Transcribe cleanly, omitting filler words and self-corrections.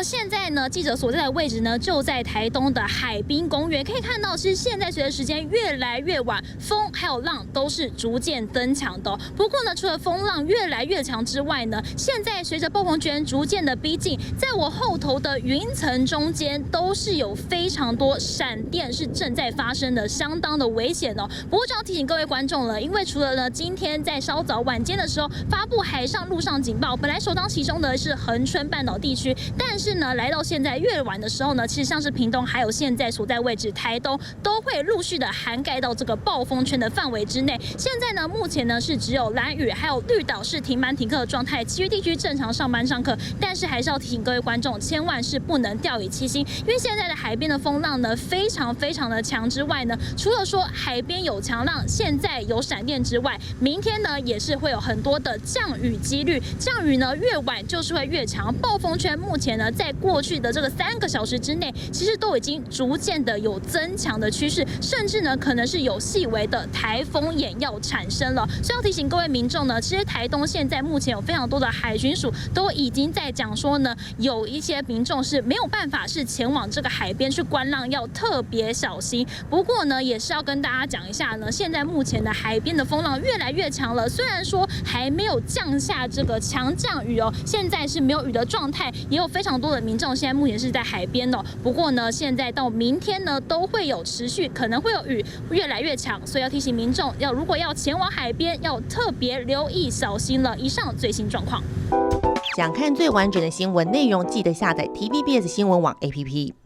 现在呢，记者所在的位置呢，就在台东的海滨公园。可以看到，其实现在随着时间越来越晚，风还有浪都是逐渐增强的。不过呢，除了风浪越来越强之外呢，现在随着暴风圈逐渐的逼近，在我后头的云层中间都是有非常多闪电是正在发生的，相当的危险哦。不过就要提醒各位观众了，因为除了呢今天在稍早晚间的时候发布海上陆上警报，本来首当其冲的是恒春半岛地区，但是呢来到现在越晚的时候呢，其实像是屏东还有现在所在位置台东都会陆续的涵盖到这个暴风圈的范围之内。现在呢目前呢是只有兰屿还有绿岛是停班停课的状态，其余地区正常上班上课，但是还是要提醒各位观众，千万是不能掉以轻心，因为现在的海边的风浪呢非常的强之外呢，除了说海边有强浪，现在有闪电之外，明天呢也是会有很多的降雨几率，降雨呢越晚就是会越强。暴风圈目前呢在过去的这个3个小时之内，其实都已经逐渐的有增强的趋势，甚至呢可能是有细微的台风眼要产生了。所以要提醒各位民众呢，其实台东现在目前有非常多的海巡署都已经在讲说呢，有一些民众是没有办法是前往这个海边去观浪，要特别小心。不过呢，也是要跟大家讲一下呢，现在目前的海边的风浪越来越强了，虽然说还没有降下这个强降雨哦，现在是没有雨的状态，也有非常多的民众现在目前是在海边哦。不过呢，现在到明天呢都会有持续可能会有雨越来越强，所以要提醒民众如果要前往海边，要特别留意小心了。以上最新状况。想看最完整的新闻内容，记得下载 TVBS 新闻网 APP。